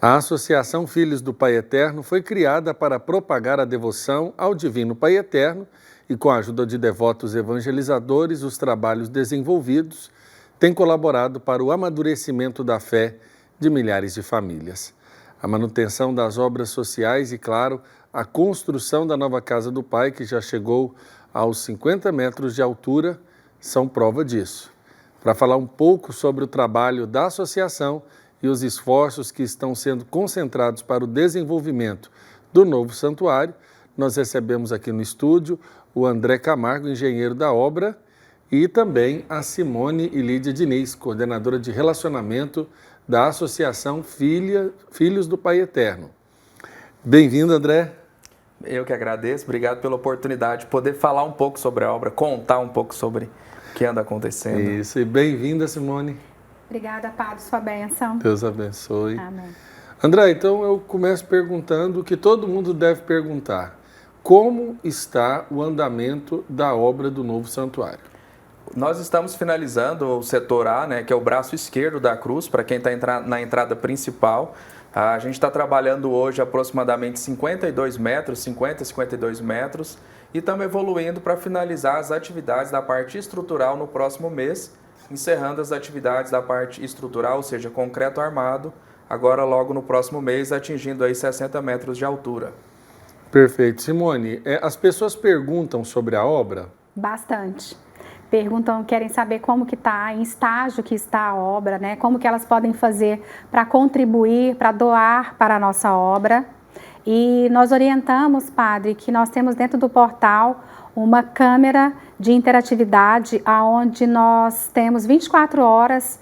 A Associação Filhos do Pai Eterno foi criada para propagar a devoção ao Divino Pai Eterno e, com a ajuda de devotos evangelizadores, os trabalhos desenvolvidos têm colaborado para o amadurecimento da fé de milhares de famílias. A manutenção das obras sociais e, claro, a construção da nova Casa do Pai, que já chegou aos 50 metros de altura, são prova disso. Para falar um pouco sobre o trabalho da associação e os esforços que estão sendo concentrados para o desenvolvimento do novo santuário, nós recebemos aqui no estúdio o André Camargo, engenheiro da obra, e também a Simone e Lídia Diniz, coordenadora de relacionamento da Associação Filhos do Pai Eterno. Bem-vindo, André. Eu que agradeço, obrigado pela oportunidade de poder falar um pouco sobre a obra, contar um pouco sobre o que anda acontecendo. Isso, e bem-vinda, Simone. Obrigada, Padre, sua bênção. Deus abençoe. Amém. André, então eu começo perguntando o que todo mundo deve perguntar. Como está o andamento da obra do novo santuário? Nós estamos finalizando o setor A, né, que é o braço esquerdo da cruz, para quem está na entrada principal. A gente está trabalhando hoje aproximadamente 52 metros, 52 metros, e estamos evoluindo para finalizar as atividades da parte estrutural no próximo mês, encerrando as atividades da parte estrutural, ou seja, concreto armado, agora logo no próximo mês, atingindo aí 60 metros de altura. Perfeito. Simone, as pessoas perguntam sobre a obra? Bastante. Perguntam, querem saber como que está, em estágio que está a obra, né? Como que elas podem fazer para contribuir, para doar para a nossa obra. E nós orientamos, Padre, que nós temos dentro do portal uma câmera de interatividade, onde nós temos 24 horas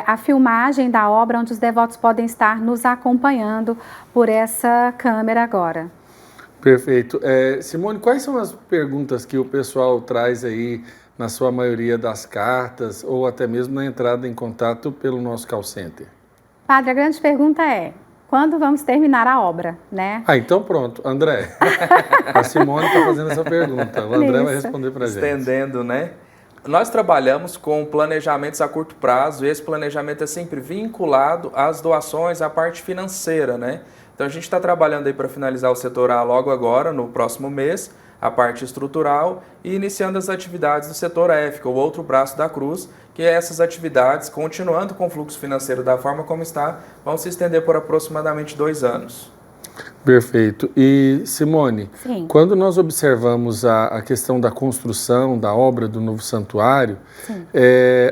a filmagem da obra, onde os devotos podem estar nos acompanhando por essa câmera agora. Perfeito. Simone, quais são as perguntas que o pessoal traz aí, na sua maioria das cartas, ou até mesmo na entrada em contato pelo nosso call center? Padre, a grande pergunta é: quando vamos terminar a obra, né? Então pronto, André. A Simone está fazendo essa pergunta. O André vai responder para a gente. Estendendo, né? Nós trabalhamos com planejamentos a curto prazo e esse planejamento é sempre vinculado às doações, à parte financeira, né? Então a gente está trabalhando aí para finalizar o setor A logo agora, no próximo mês, a parte estrutural, e iniciando as atividades do setor F, que é o outro braço da cruz, que essas atividades, continuando com o fluxo financeiro da forma como está, vão se estender por aproximadamente 2 anos. Perfeito. E, Simone, Sim. Quando nós observamos a questão da construção, da obra do novo santuário,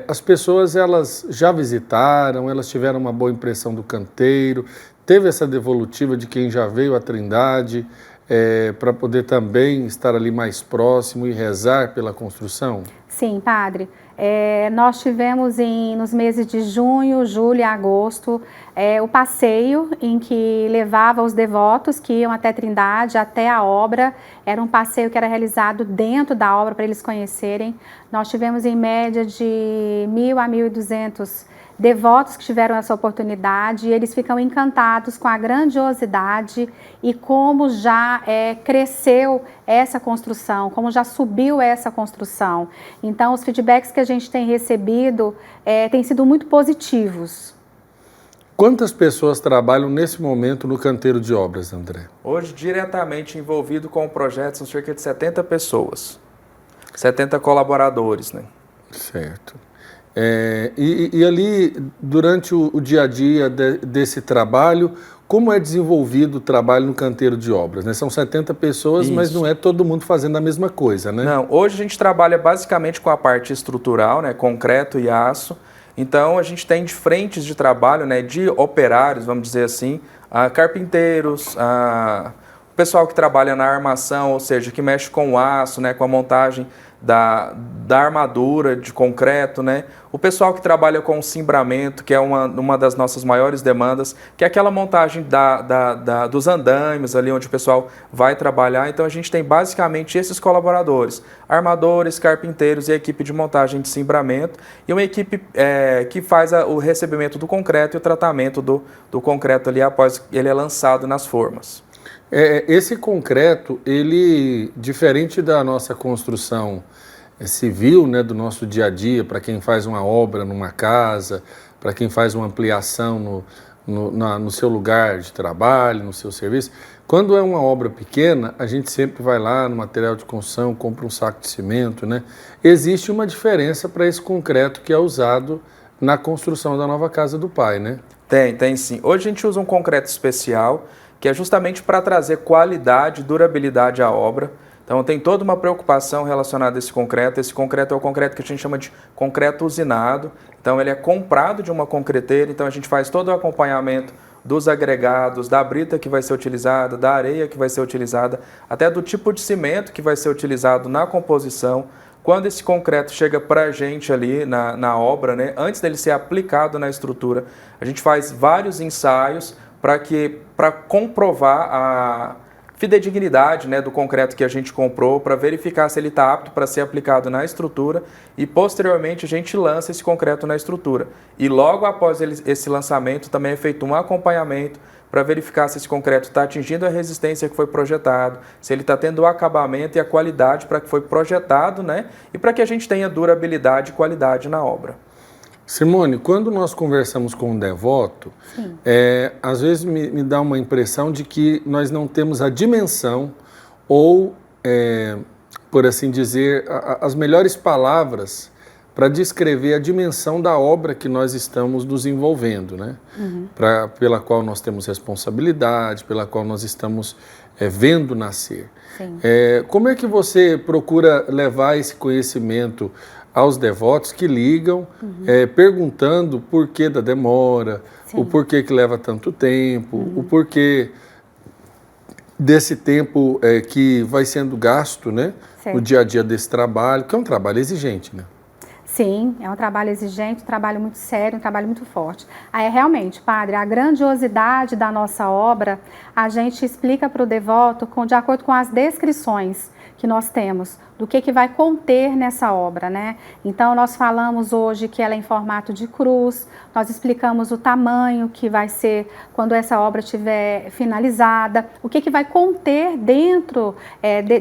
as pessoas elas já visitaram, elas tiveram uma boa impressão do canteiro, teve essa devolutiva de quem já veio à Trindade, para poder também estar ali mais próximo e rezar pela construção? Sim, Padre. Nós tivemos nos meses de junho, julho e agosto o passeio em que levava os devotos que iam até Trindade, até a obra. Era um passeio que era realizado dentro da obra para eles conhecerem. Nós tivemos em média de 1.000 a 1.200 devotos que tiveram essa oportunidade, e eles ficam encantados com a grandiosidade e como já cresceu essa construção, como já subiu essa construção. Então, os feedbacks que a gente tem recebido têm sido muito positivos. Quantas pessoas trabalham nesse momento no canteiro de obras, André? Hoje, diretamente envolvido com o projeto, são cerca de 70 pessoas, 70 colaboradores, né? Certo. E ali, durante o dia a dia desse trabalho, como é desenvolvido o trabalho no canteiro de obras, né? São 70 pessoas, Isso. Mas não é todo mundo fazendo a mesma coisa, né? Não, hoje a gente trabalha basicamente com a parte estrutural, né? Concreto e aço. Então a gente tem de frentes de trabalho, né? De operários, vamos dizer assim, carpinteiros, o pessoal que trabalha na armação, ou seja, que mexe com o aço, né? Com a montagem da armadura de concreto, né? O pessoal que trabalha com o cimbramento, que é uma das nossas maiores demandas, que é aquela montagem dos andaimes ali onde o pessoal vai trabalhar. Então a gente tem basicamente esses colaboradores, armadores, carpinteiros e a equipe de montagem de cimbramento, e uma equipe que faz o recebimento do concreto e o tratamento do concreto ali após ele é lançado nas formas. Esse concreto, ele, diferente da nossa construção civil, né, do nosso dia a dia, para quem faz uma obra numa casa, para quem faz uma ampliação no seu lugar de trabalho, no seu serviço. Quando é uma obra pequena, a gente sempre vai lá no material de construção, compra um saco de cimento, né? Existe uma diferença para esse concreto que é usado na construção da nova casa do pai, né? Tem sim. Hoje a gente usa um concreto especial, que é justamente para trazer qualidade e durabilidade à obra. Então tem toda uma preocupação relacionada a esse concreto. Esse concreto é o concreto que a gente chama de concreto usinado. Então ele é comprado de uma concreteira, então a gente faz todo o acompanhamento dos agregados, da brita que vai ser utilizada, da areia que vai ser utilizada, até do tipo de cimento que vai ser utilizado na composição. Quando esse concreto chega para a gente ali na obra, né, antes dele ser aplicado na estrutura, a gente faz vários ensaios para comprovar a fidedignidade, né, do concreto que a gente comprou, para verificar se ele está apto para ser aplicado na estrutura e posteriormente a gente lança esse concreto na estrutura. E logo após esse lançamento também é feito um acompanhamento para verificar se esse concreto está atingindo a resistência que foi projetado, se ele está tendo o acabamento e a qualidade para que foi projetado, né, e para que a gente tenha durabilidade e qualidade na obra. Simone, quando nós conversamos com um devoto, às vezes me dá uma impressão de que nós não temos a dimensão ou, por assim dizer, as melhores palavras para descrever a dimensão da obra que nós estamos nos envolvendo, né? Pela qual nós temos responsabilidade, pela qual nós estamos vendo nascer. Como é que você procura levar esse conhecimento aos devotos que ligam, perguntando por que da demora, o porquê que leva tanto tempo, o porquê desse tempo que vai sendo gasto, né, no dia a dia desse trabalho, que é um trabalho exigente, né? Sim, é um trabalho exigente, um trabalho muito sério, um trabalho muito forte. Aí, realmente, padre, a grandiosidade da nossa obra, a gente explica para o devoto de acordo com as descrições que nós temos, do que vai conter nessa obra, né? Então, nós falamos hoje que ela é em formato de cruz, nós explicamos o tamanho que vai ser quando essa obra estiver finalizada, o que vai conter dentro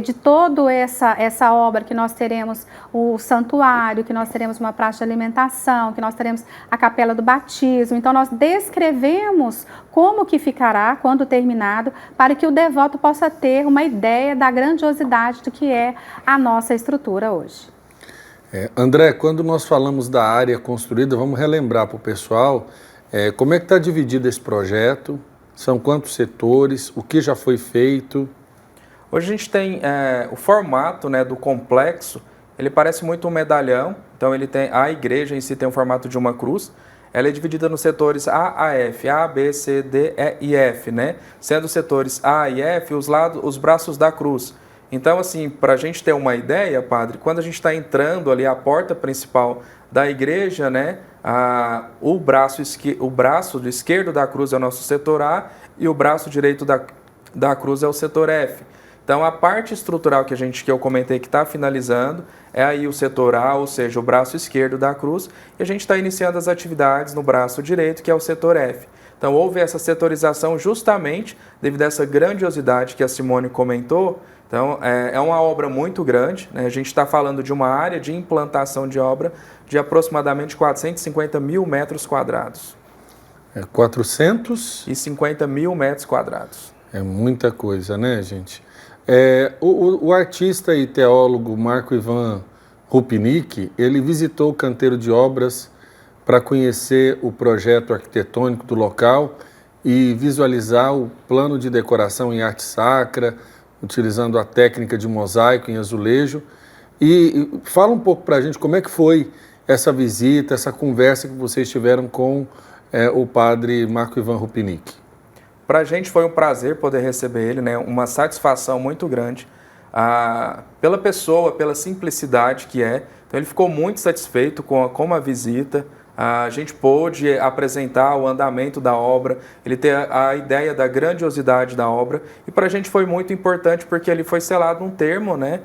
de toda essa obra, que nós teremos o santuário, que nós teremos uma praça de alimentação, que nós teremos a capela do batismo. Então, nós descrevemos como que ficará quando terminado, para que o devoto possa ter uma ideia da grandiosidade do que é a nossa estrutura hoje. André, quando nós falamos da área construída, vamos relembrar para o pessoal como é que está dividido esse projeto, são quantos setores, o que já foi feito? Hoje a gente tem o formato, né, do complexo, ele parece muito um medalhão, então ele tem, a igreja em si tem o formato de uma cruz. Ela é dividida nos setores A a F, A, B, C, D, E e F, né? Sendo os setores A e F os braços da cruz. Então, assim, para a gente ter uma ideia, padre, quando a gente está entrando ali a porta principal da igreja, né? O braço esquerdo da cruz é o nosso setor A e o braço direito da cruz é o setor F. Então, a parte estrutural que eu comentei que está finalizando é aí o setor A, ou seja, o braço esquerdo da cruz, e a gente está iniciando as atividades no braço direito, que é o setor F. Então, houve essa setorização justamente devido a essa grandiosidade que a Simone comentou. Então, é uma obra muito grande, né? A gente está falando de uma área de implantação de obra de aproximadamente 450 mil metros quadrados. 450 mil metros quadrados. É muita coisa, né, gente? O artista e teólogo Marco Ivan Rupnik, ele visitou o canteiro de obras para conhecer o projeto arquitetônico do local e visualizar o plano de decoração em arte sacra, utilizando a técnica de mosaico em azulejo. E fala um pouco para a gente como é que foi essa visita, essa conversa que vocês tiveram com o padre Marco Ivan Rupnik. Para a gente foi um prazer poder receber ele, né? Uma satisfação muito grande pela pessoa, pela simplicidade que é. Então ele ficou muito satisfeito com a visita. A gente pôde apresentar o andamento da obra, ele ter a ideia da grandiosidade da obra. E para a gente foi muito importante porque ele foi selado um termo, né?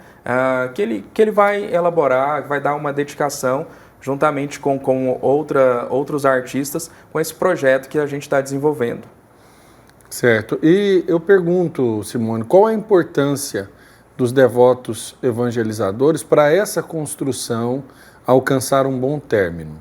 Que ele vai elaborar, vai dar uma dedicação juntamente com outros artistas com esse projeto que a gente está desenvolvendo. Certo. E eu pergunto, Simone, qual a importância dos devotos evangelizadores para essa construção alcançar um bom término?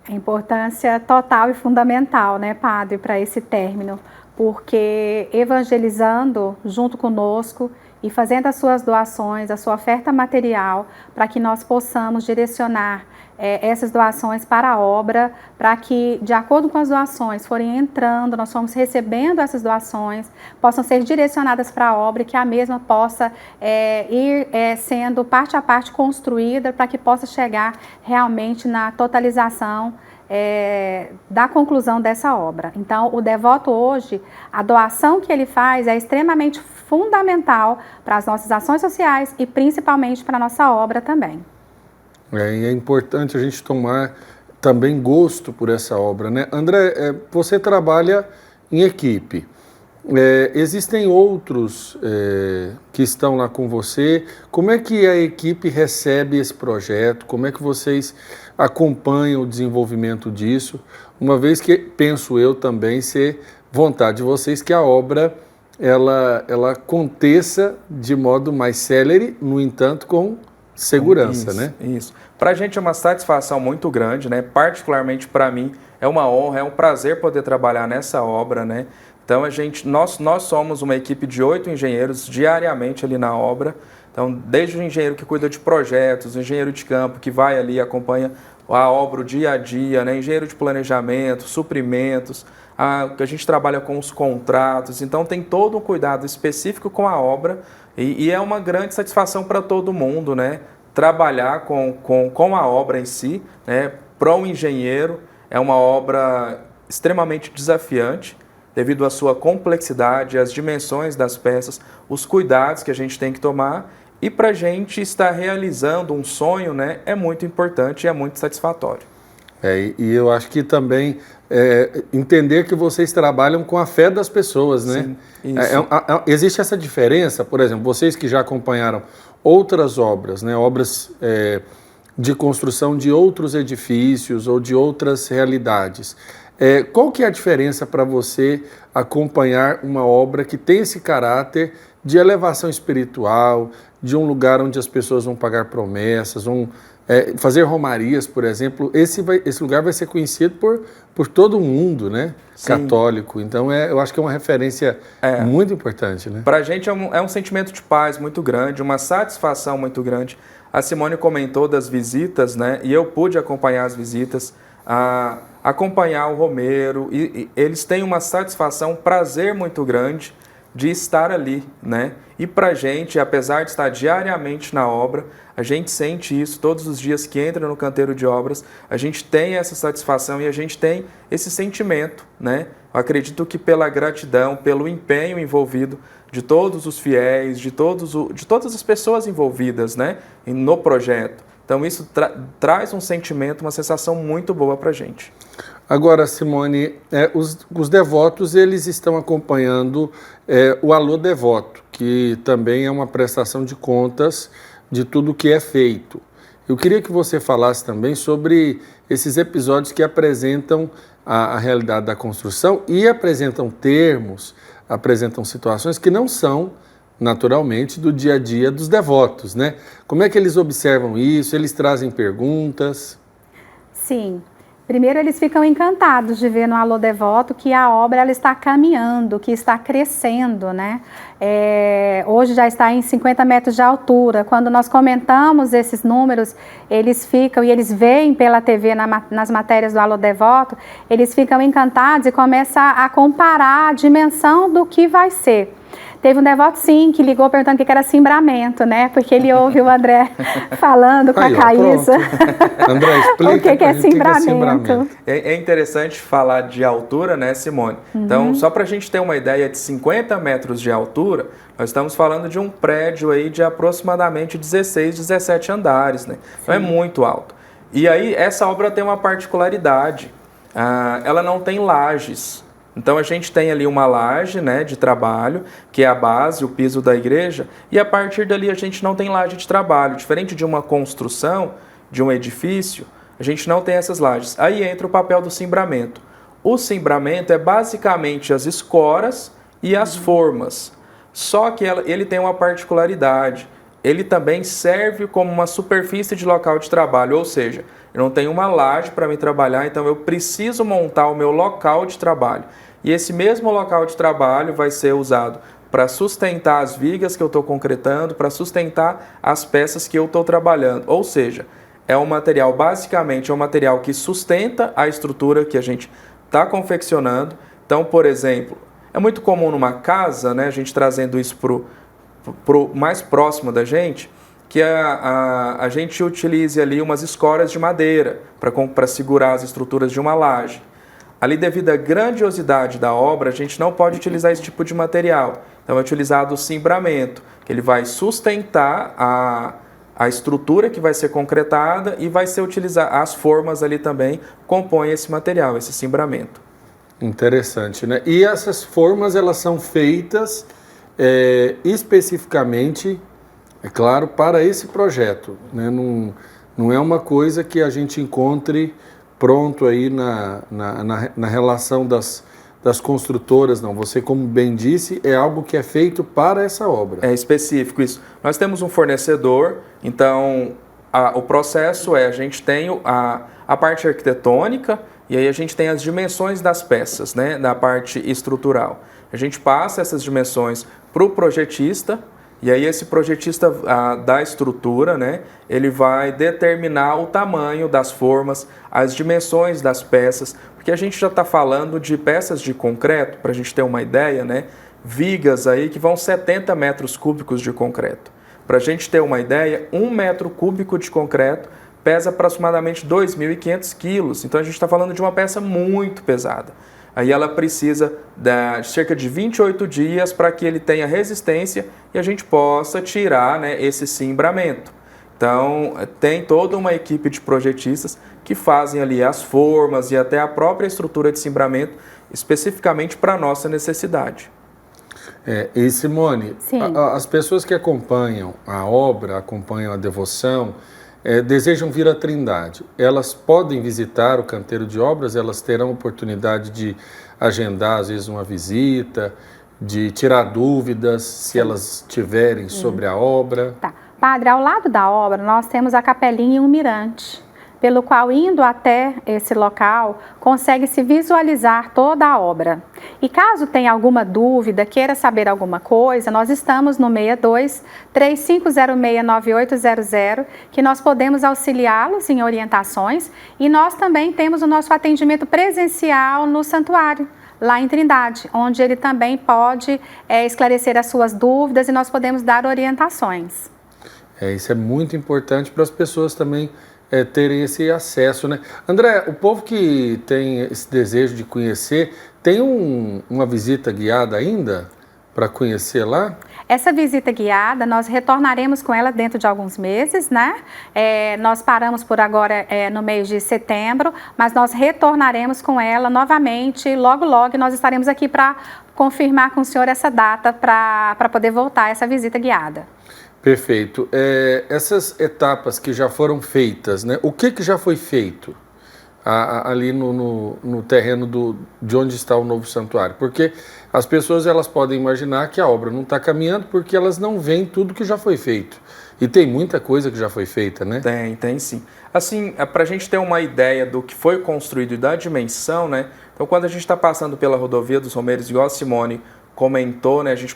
A importância total e fundamental, né, padre, para esse término, porque evangelizando junto conosco e fazendo as suas doações, a sua oferta material, para que nós possamos direcionar essas doações para a obra, para que, de acordo com as doações forem entrando, nós fomos recebendo essas doações, possam ser direcionadas para a obra e que a mesma possa ir sendo parte a parte construída para que possa chegar realmente na totalização da conclusão dessa obra. Então, o devoto hoje, a doação que ele faz é extremamente fundamental para as nossas ações sociais e principalmente para a nossa obra também. E é importante a gente tomar também gosto por essa obra, né? André, você trabalha em equipe. Existem outros que estão lá com você. Como é que a equipe recebe esse projeto? Como é que vocês acompanham o desenvolvimento disso? Uma vez que, penso eu também, ser vontade de vocês que a obra ela aconteça de modo mais célere, no entanto, com segurança, isso, né? Isso. Para a gente é uma satisfação muito grande, né? Particularmente para mim é uma honra, é um prazer poder trabalhar nessa obra, né? Então nós somos uma equipe de 8 engenheiros diariamente ali na obra. Então desde o engenheiro que cuida de projetos, o engenheiro de campo que vai ali e acompanha a obra o dia a dia, né? Engenheiro de planejamento, suprimentos, a gente trabalha com os contratos. Então tem todo um cuidado específico com a obra. E é uma grande satisfação para todo mundo, né? Trabalhar com a obra em si, né? Para um engenheiro é uma obra extremamente desafiante, devido à sua complexidade, às dimensões das peças, os cuidados que a gente tem que tomar. E para a gente estar realizando um sonho, né? É muito importante e é muito satisfatório. E eu acho que também entender que vocês trabalham com a fé das pessoas, né? Sim, isso. Existe essa diferença, por exemplo, vocês que já acompanharam outras obras, né? Obras de construção de outros edifícios ou de outras realidades. Qual que é a diferença para você acompanhar uma obra que tem esse caráter de elevação espiritual, de um lugar onde as pessoas vão pagar promessas, vão fazer romarias, por exemplo? Esse lugar vai ser conhecido por todo mundo, né? Sim. Católico. Então, eu acho que é uma referência muito importante, né? Para a gente é um sentimento de paz muito grande, uma satisfação muito grande. A Simone comentou das visitas, né? E eu pude acompanhar as visitas, acompanhar o Romero, e eles têm uma satisfação, um prazer muito grande de estar ali, né? E para a gente, apesar de estar diariamente na obra, a gente sente isso todos os dias que entra no canteiro de obras, a gente tem essa satisfação e a gente tem esse sentimento, né? Eu acredito que pela gratidão, pelo empenho envolvido de todos os fiéis, de todas as pessoas envolvidas, né? No projeto. Então isso traz um sentimento, uma sensação muito boa para a gente. Agora, Simone, os devotos eles estão acompanhando o Alô Devoto, que também é uma prestação de contas de tudo que é feito. Eu queria que você falasse também sobre esses episódios que apresentam a realidade da construção e apresentam termos, apresentam situações que não são, naturalmente, do dia a dia dos devotos, né? Como é que eles observam isso? Eles trazem perguntas? Sim. Primeiro, eles ficam encantados de ver no Alô Devoto que a obra ela está caminhando, que está crescendo, né? Hoje já está em 50 metros de altura. Quando nós comentamos esses números, eles ficam e eles veem pela TV nas matérias do Alô Devoto, eles ficam encantados e começam a comparar a dimensão do que vai ser. Teve um devoto, sim, que ligou perguntando o que era cimbramento, né? Porque ele ouve o André falando com a Caísa. André, explica o que é cimbramento. É interessante falar de altura, né, Simone? Uhum. Então, só para a gente ter uma ideia de 50 metros de altura, nós estamos falando de um prédio aí de aproximadamente 16, 17 andares, né? Então é muito alto. E aí, essa obra tem uma particularidade. Ela não tem lajes. Então a gente tem ali uma laje, né, de trabalho, que é a base, o piso da igreja, e a partir dali a gente não tem laje de trabalho. Diferente de uma construção, de um edifício, a gente não tem essas lajes. Aí entra o papel do cimbramento. O cimbramento é basicamente as escoras e as formas. Só que ele tem uma particularidade. ele também serve como uma superfície de local de trabalho, ou seja, eu não tenho uma laje para me trabalhar, então eu preciso montar o meu local de trabalho. E esse mesmo local de trabalho vai ser usado para sustentar as vigas que eu estou concretando, para sustentar as peças que eu estou trabalhando. Ou seja, é um material, basicamente, é um material que sustenta a estrutura que a gente está confeccionando. Então, por exemplo, é muito comum numa casa, né, a gente trazendo isso pro mais próximo da gente, que a gente utilize ali umas escoras de madeira para segurar as estruturas de uma laje. Ali, devido à grandiosidade da obra, a gente não pode utilizar esse tipo de material. Então, é utilizado o cimbramento, que ele vai sustentar a estrutura que vai ser concretada e vai ser utilizar as formas ali também, compõem esse material, esse cimbramento. Interessante, né? E essas formas, elas são feitas especificamente, é claro, para esse projeto, né? Não é uma coisa que a gente encontre pronto aí na relação das construtoras, não. Você, como bem disse, é algo que é feito para essa obra. É específico isso. Nós temos um fornecedor, então o processo a gente tem a parte arquitetônica e aí a gente tem as dimensões das peças, né, da parte estrutural. A gente passa essas dimensões para o projetista e aí esse projetista da estrutura, né, ele vai determinar o tamanho das formas, as dimensões das peças, porque a gente já está falando de peças de concreto, para a gente ter uma ideia, né, vigas aí que vão 70 metros cúbicos de concreto. Para a gente ter uma ideia, 1 metro cúbico de concreto pesa aproximadamente 2.500 quilos, então a gente está falando de uma peça muito pesada. Aí ela precisa de cerca de 28 dias para que ele tenha resistência e a gente possa tirar, né, esse cimbramento. Então, tem toda uma equipe de projetistas que fazem ali as formas e até a própria estrutura de cimbramento, especificamente para a nossa necessidade. E Simone, Sim. As pessoas que acompanham a obra, acompanham a devoção, desejam vir à Trindade, elas podem visitar o canteiro de obras, elas terão oportunidade de agendar, às vezes, uma visita, de tirar dúvidas, se elas tiverem sobre a obra. Tá. Padre, ao lado da obra, nós temos a capelinha e um mirante, pelo qual, indo até esse local, consegue-se visualizar toda a obra. E caso tenha alguma dúvida, queira saber alguma coisa, nós estamos no 62-3506-9800, que nós podemos auxiliá-los em orientações, e nós também temos o nosso atendimento presencial no santuário, lá em Trindade, onde ele também pode esclarecer as suas dúvidas e nós podemos dar orientações. Isso é muito importante para as pessoas também terem esse acesso, né? André, o povo que tem esse desejo de conhecer, tem uma visita guiada ainda para conhecer lá? Essa visita guiada, nós retornaremos com ela dentro de alguns meses, né? Nós paramos por agora no mês de setembro, mas nós retornaremos com ela novamente, logo nós estaremos aqui para confirmar com o senhor essa data para poder voltar essa visita guiada. Perfeito. Essas etapas que já foram feitas, né? O que já foi feito ali no terreno de onde está o novo santuário? Porque as pessoas elas podem imaginar que a obra não está caminhando porque elas não veem tudo que já foi feito. E tem muita coisa que já foi feita, né? Tem sim. Assim, para a gente ter uma ideia do que foi construído e da dimensão, né? Então, quando a gente está passando pela rodovia dos Romeiros, igual a Simone comentou, né, a gente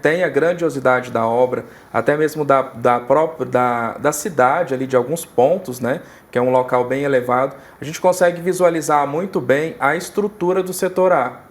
tem a grandiosidade da obra, até mesmo da cidade ali, de alguns pontos, né, que é um local bem elevado, a gente consegue visualizar muito bem a estrutura do setor A.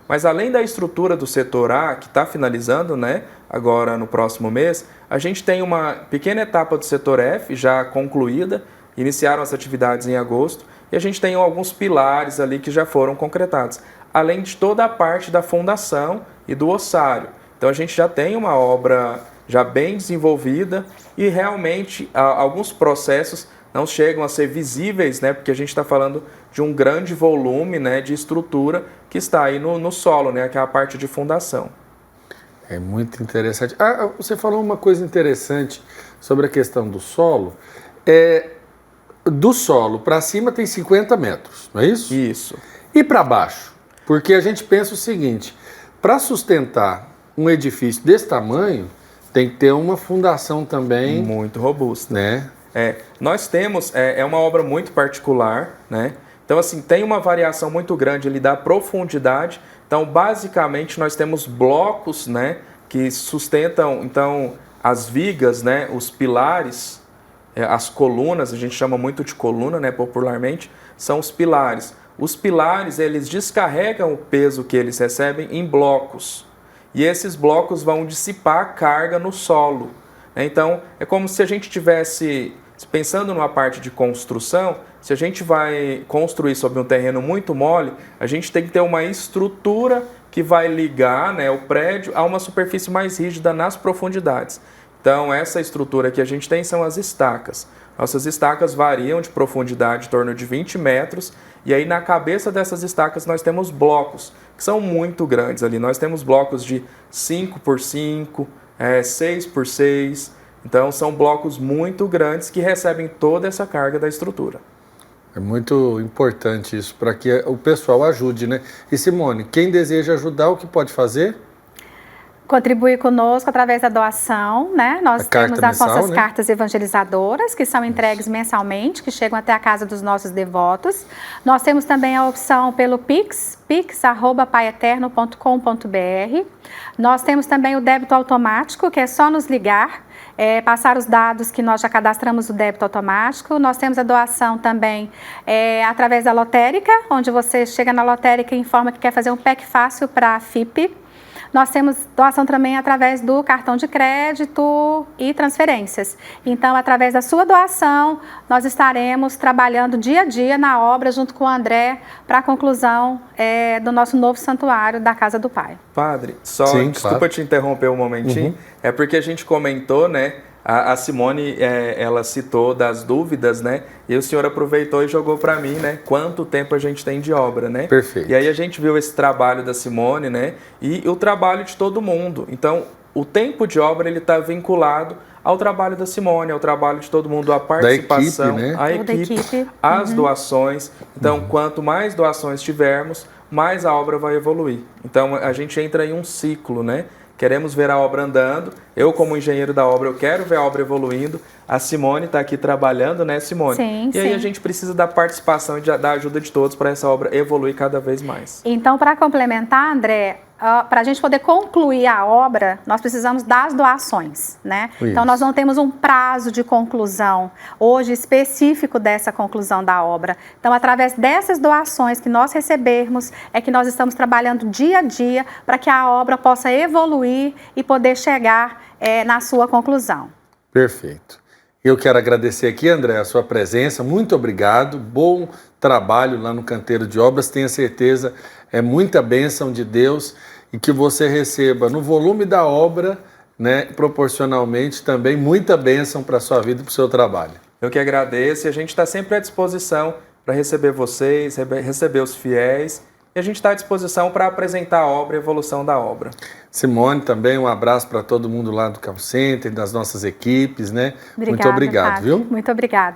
Mas além da estrutura do setor A, que está finalizando, né, agora no próximo mês, a gente tem uma pequena etapa do setor F já concluída, iniciaram as atividades em agosto, e a gente tem alguns pilares ali que já foram concretados, além de toda a parte da fundação e do ossário. Então a gente já tem uma obra já bem desenvolvida e realmente alguns processos não chegam a ser visíveis, né, porque a gente está falando de um grande volume, né, de estrutura que está aí no solo, né, que é a parte de fundação. É muito interessante. Você falou uma coisa interessante sobre a questão do solo. Do solo para cima tem 50 metros, não é isso? Isso. E para baixo? Porque a gente pensa o seguinte, para sustentar um edifício desse tamanho, tem que ter uma fundação também. Muito robusta. Né? Nós temos, é uma obra muito particular, né? Então, assim, tem uma variação muito grande ali da profundidade. Então, basicamente, nós temos blocos, né, que sustentam, então, as vigas, né, os pilares, as colunas, a gente chama muito de coluna, né, popularmente, são os pilares. Os pilares, eles descarregam o peso que eles recebem em blocos. E esses blocos vão dissipar a carga no solo. Então, é como se a gente tivesse, pensando numa parte de construção, se a gente vai construir sobre um terreno muito mole, a gente tem que ter uma estrutura que vai ligar, né, o prédio a uma superfície mais rígida nas profundidades. Então, essa estrutura que a gente tem são as estacas. Nossas estacas variam de profundidade em torno de 20 metros, e aí na cabeça dessas estacas nós temos blocos, que são muito grandes ali. Nós temos blocos de 5 por 5, 6 por 6, então são blocos muito grandes que recebem toda essa carga da estrutura. É muito importante isso, para que o pessoal ajude, né? E Simone, quem deseja ajudar, o que pode fazer? Contribuir conosco através da doação, né? Nós temos as nossas cartas evangelizadoras, que são entregues mensalmente, que chegam até a casa dos nossos devotos. Nós temos também a opção pelo Pix, pix@paieternoo.com.br. Nós temos também o débito automático, que é só nos ligar, passar os dados que nós já cadastramos o débito automático. Nós temos a doação também através da lotérica, onde você chega na lotérica e informa que quer fazer um PEC fácil para a FIP. Nós temos doação também através do cartão de crédito e transferências. Então, através da sua doação, nós estaremos trabalhando dia a dia na obra junto com o André para a conclusão do nosso novo santuário da Casa do Pai. Padre, desculpa te interromper um momentinho, é porque a gente comentou, né? A Simone, ela citou das dúvidas, né? E o senhor aproveitou e jogou para mim, né? Quanto tempo a gente tem de obra, né? Perfeito. E aí a gente viu esse trabalho da Simone, né? E o trabalho de todo mundo. Então, o tempo de obra, ele está vinculado ao trabalho da Simone, ao trabalho de todo mundo, à participação, da equipe, né? A equipe, as doações. Então, quanto mais doações tivermos, mais a obra vai evoluir. Então, a gente entra em um ciclo, né? Queremos ver a obra andando. Eu, como engenheiro da obra, eu quero ver a obra evoluindo. A Simone está aqui trabalhando, né, Simone? Sim, aí a gente precisa da participação e da ajuda de todos para essa obra evoluir cada vez mais. Então, para complementar, André, para a gente poder concluir a obra, nós precisamos das doações, né? Isso. Então, nós não temos um prazo de conclusão hoje específico dessa conclusão da obra. Então, através dessas doações que nós recebermos, é que nós estamos trabalhando dia a dia para que a obra possa evoluir e poder chegar na sua conclusão. Perfeito. Eu quero agradecer aqui, André, a sua presença. Muito obrigado. Bom trabalho lá no Canteiro de Obras. Tenha certeza, é muita bênção de Deus e que você receba no volume da obra, né, proporcionalmente também muita bênção para a sua vida e para o seu trabalho. Eu que agradeço e a gente está sempre à disposição para receber vocês, receber os fiéis. E a gente está à disposição para apresentar a obra e a evolução da obra. Simone, também um abraço para todo mundo lá do Call Center, das nossas equipes, né? Obrigada, muito obrigado, Padre. viu? Muito obrigada.